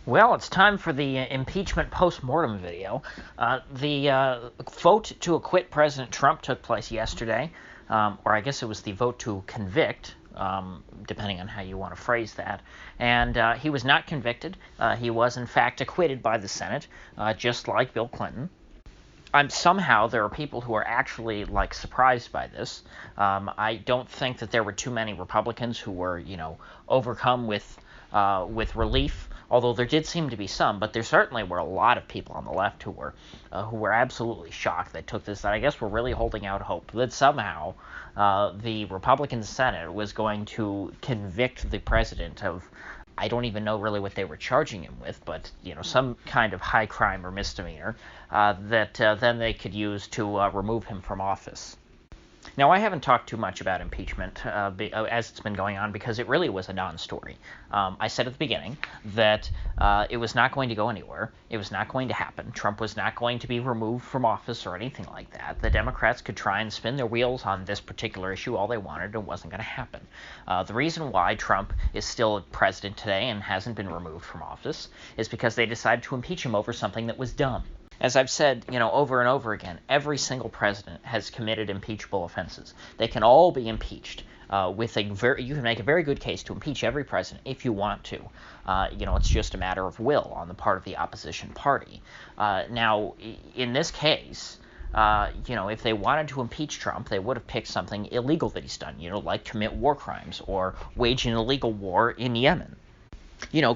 Well, it's time for the impeachment post-mortem video. The vote to acquit President Trump took place yesterday, or I guess it was the vote to convict, depending on how you want to phrase that. And he was not convicted. He was, in fact, acquitted by the Senate, just like Bill Clinton. Somehow there are people who are actually surprised by this. I don't think that there were too many Republicans who were, overcome with relief. Although there did seem to be some, but there certainly were a lot of people on the left who were absolutely shocked that took this. That I guess were really holding out hope that somehow the Republican Senate was going to convict the president of, I don't even know really what they were charging him with, but some kind of high crime or misdemeanor that then they could use to remove him from office. Now, I haven't talked too much about impeachment as it's been going on because it really was a non-story. I said at the beginning that it was not going to go anywhere. It was not going to happen. Trump was not going to be removed from office or anything like that. The Democrats could try and spin their wheels on this particular issue all they wanted. It wasn't going to happen. The reason why Trump is still president today and hasn't been removed from office is because they decided to impeach him over something that was dumb. As I've said, over and over again, every single president has committed impeachable offenses. They can all be impeached you can make a very good case to impeach every president if you want to. It's just a matter of will on the part of the opposition party. Now, in this case, if they wanted to impeach Trump, they would have picked something illegal that he's done, like commit war crimes or wage an illegal war in Yemen.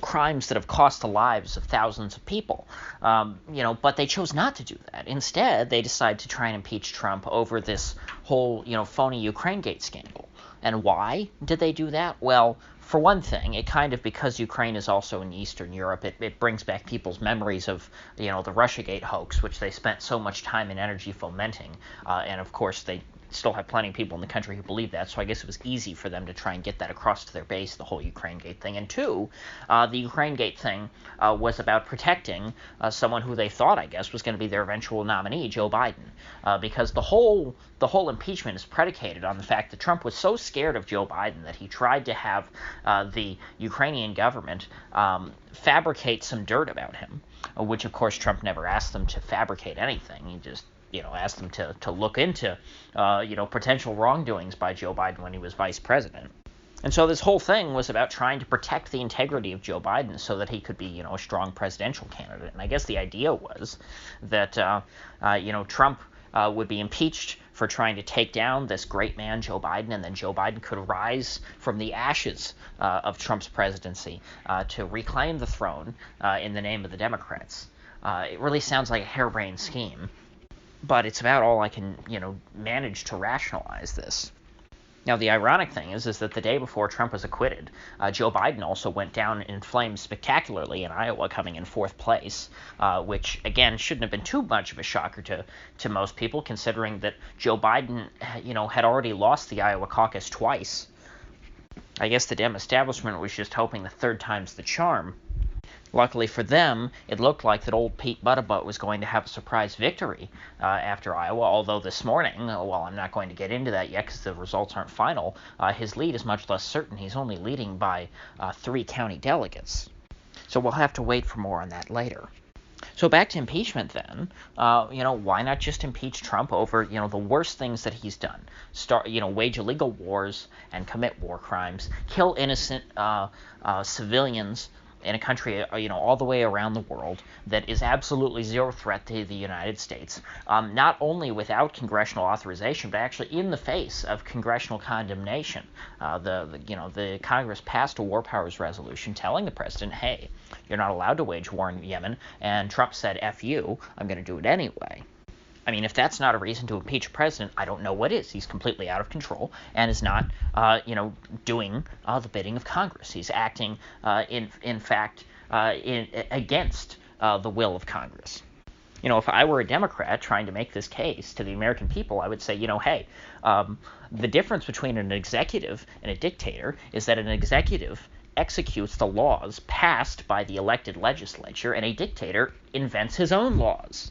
Crimes that have cost the lives of thousands of people. But they chose not to do that. Instead, they decided to try and impeach Trump over this whole, phony Ukraine-gate scandal. And why did they do that? Well, for one thing, because Ukraine is also in Eastern Europe, it brings back people's memories of, the Russiagate hoax, which they spent so much time and energy fomenting. And of course, they still have plenty of people in the country who believe that, so I guess it was easy for them to try and get that across to their base, the whole Ukraine-gate thing. And two, the Ukraine-gate thing was about protecting someone who they thought, I guess, was going to be their eventual nominee, Joe Biden, because the whole impeachment is predicated on the fact that Trump was so scared of Joe Biden that he tried to have the Ukrainian government fabricate some dirt about him, which, of course, Trump never asked them to fabricate anything. He just asked them to look into, potential wrongdoings by Joe Biden when he was vice president. And so this whole thing was about trying to protect the integrity of Joe Biden so that he could be, a strong presidential candidate. And I guess the idea was that, Trump would be impeached for trying to take down this great man, Joe Biden, and then Joe Biden could rise from the ashes of Trump's presidency to reclaim the throne in the name of the Democrats. It really sounds like a harebrained scheme. But it's about all I can, manage to rationalize this. Now, the ironic thing is that the day before Trump was acquitted, Joe Biden also went down in flames spectacularly in Iowa, coming in fourth place, which, again, shouldn't have been too much of a shocker to most people, considering that Joe Biden, had already lost the Iowa caucus twice. I guess the Dem establishment was just hoping the third time's the charm. Luckily for them, it looked like that old Pete Buttigieg was going to have a surprise victory after Iowa, although this morning, well, I'm not going to get into that yet because the results aren't final, his lead is much less certain. He's only leading by 3 county delegates. So we'll have to wait for more on that later. So back to impeachment then, why not just impeach Trump over, the worst things that he's done? Wage illegal wars and commit war crimes, kill innocent civilians in a country, all the way around the world that is absolutely zero threat to the United States, not only without congressional authorization, but actually in the face of congressional condemnation. The Congress passed a war powers resolution telling the president, hey, you're not allowed to wage war in Yemen, and Trump said, F you, I'm going to do it anyway. I mean, if that's not a reason to impeach a president, I don't know what is. He's completely out of control and is not, doing the bidding of Congress. He's acting, in fact, against the will of Congress. If I were a Democrat trying to make this case to the American people, I would say, hey, the difference between an executive and a dictator is that an executive executes the laws passed by the elected legislature, and a dictator invents his own laws.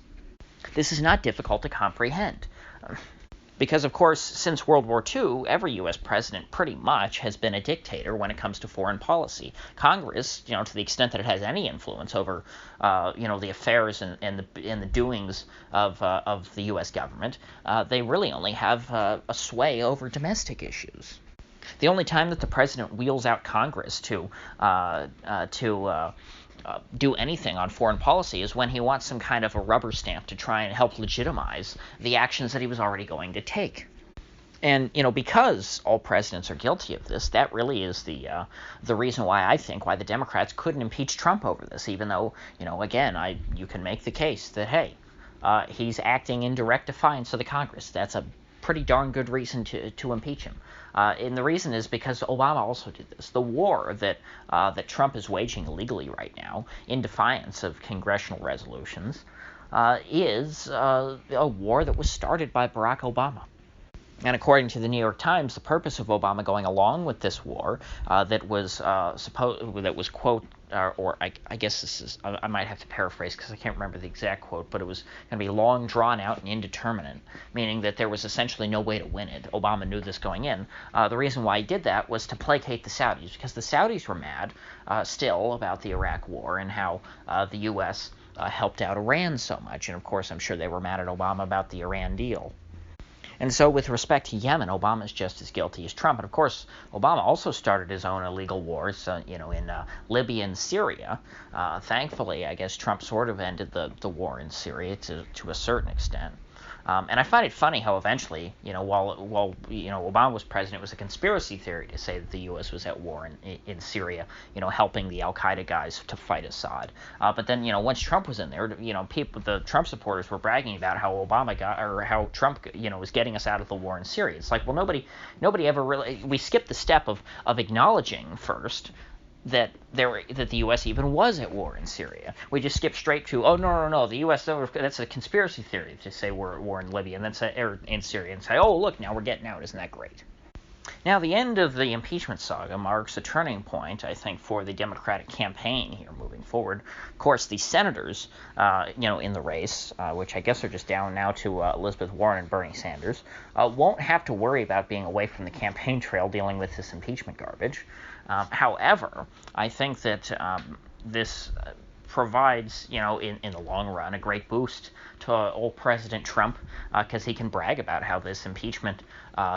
This is not difficult to comprehend. Because, of course, since World War II, every U.S. president pretty much has been a dictator when it comes to foreign policy. Congress, to the extent that it has any influence over, the affairs and the doings of the U.S. government, they really only have a sway over domestic issues. The only time that the president wheels out Congress to do anything on foreign policy is when he wants some kind of a rubber stamp to try and help legitimize the actions that he was already going to take. And, because all presidents are guilty of this, that really is the reason why the Democrats couldn't impeach Trump over this, even though, again, you can make the case that, hey, he's acting in direct defiance of the Congress. That's a pretty darn good reason to impeach him. And the reason is because Obama also did this. The war that Trump is waging illegally right now, in defiance of congressional resolutions, is a war that was started by Barack Obama. And according to the New York Times, the purpose of Obama going along with this war that was quote, or I guess this is, I might have to paraphrase because I can't remember the exact quote, but it was going to be long, drawn out, and indeterminate, meaning that there was essentially no way to win it. Obama knew this going in. The reason why he did that was to placate the Saudis, because the Saudis were mad still about the Iraq war and how the U.S. Helped out Iran so much. And of course, I'm sure they were mad at Obama about the Iran deal. And so with respect to Yemen, Obama is just as guilty as Trump. And of course, Obama also started his own illegal wars, in Libya and Syria. Thankfully, I guess Trump sort of ended the war in Syria to a certain extent. And I find it funny how eventually, while Obama was president, it was a conspiracy theory to say that the U.S. was at war in Syria, helping the Al-Qaeda guys to fight Assad. But then, once Trump was in there, the Trump supporters were bragging about how how Trump, was getting us out of the war in Syria. It's like, well, nobody ever really. We skipped the step of acknowledging first that the U.S. even was at war in Syria. We just skipped straight to, oh, no, the U.S. That's a conspiracy theory to say we're at war in Libya and then or in Syria and say, oh, look, now we're getting out. Isn't that great? Now, the end of the impeachment saga marks a turning point, I think, for the Democratic campaign here moving forward. Of course, the senators, in the race, which I guess are just down now to Elizabeth Warren and Bernie Sanders, won't have to worry about being away from the campaign trail dealing with this impeachment garbage. However, I think that this provides, in the long run, a great boost to old President Trump because he can brag about how this impeachment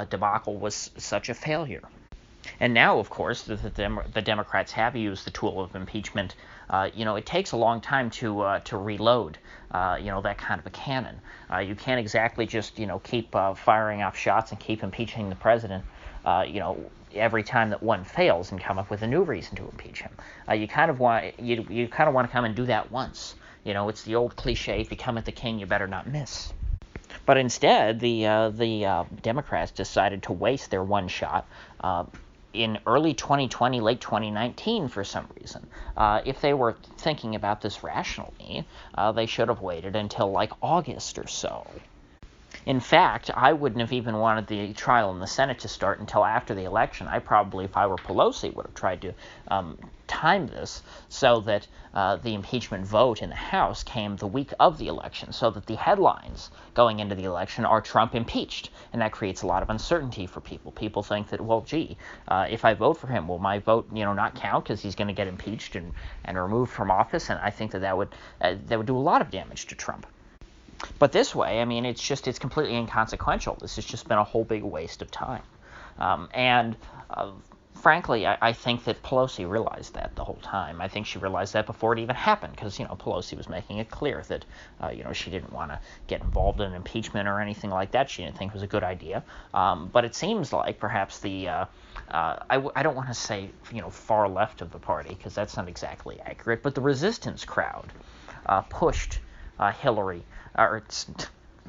debacle was such a failure. And now, of course, the Democrats have used the tool of impeachment. It takes a long time to reload, that kind of a cannon. You can't exactly just, keep firing off shots and keep impeaching the president, every time that one fails and come up with a new reason to impeach him. You kind of want to come and do that once. It's the old cliche: if you come at the king, you better not miss. But instead, the Democrats decided to waste their one shot in early 2020, late 2019 for some reason. If they were thinking about this rationally, they should have waited until like August or so. In fact, I wouldn't have even wanted the trial in the Senate to start until after the election. I probably, if I were Pelosi, would have tried to time this so that the impeachment vote in the House came the week of the election, so that the headlines going into the election are Trump impeached. And that creates a lot of uncertainty for people. People think that, well, gee, if I vote for him, will my vote, not count because he's going to get impeached and removed from office? And I think that would do a lot of damage to Trump. But this way, I mean, it's completely inconsequential. This has just been a whole big waste of time. Frankly, I think that Pelosi realized that the whole time. I think she realized that before it even happened because, Pelosi was making it clear that, she didn't want to get involved in impeachment or anything like that. She didn't think it was a good idea. But it seems like perhaps I don't want to say, far left of the party because that's not exactly accurate, but the resistance crowd pushed Hillary, or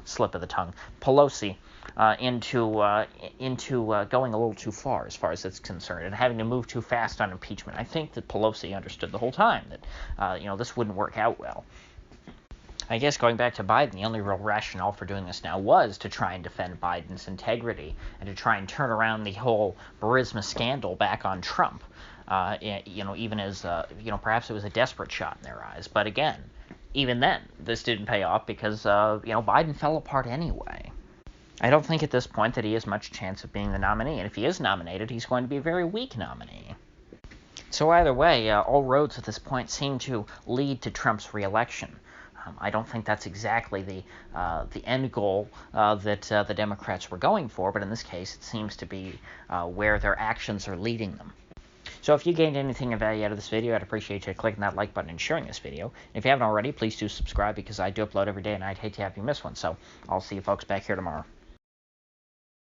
slip of the tongue, Pelosi, into going a little too far as that's concerned and having to move too fast on impeachment. I think that Pelosi understood the whole time that this wouldn't work out well. I guess going back to Biden, the only real rationale for doing this now was to try and defend Biden's integrity and to try and turn around the whole Burisma scandal back on Trump. Even as perhaps it was a desperate shot in their eyes, but again, even then, this didn't pay off because, Biden fell apart anyway. I don't think at this point that he has much chance of being the nominee, and if he is nominated, he's going to be a very weak nominee. So either way, all roads at this point seem to lead to Trump's reelection. I don't think that's exactly the end goal that the Democrats were going for, but in this case, it seems to be where their actions are leading them. So if you gained anything of value out of this video, I'd appreciate you clicking that like button and sharing this video. If you haven't already, please do subscribe because I do upload every day, and I'd hate to have you miss one. So I'll see you folks back here tomorrow.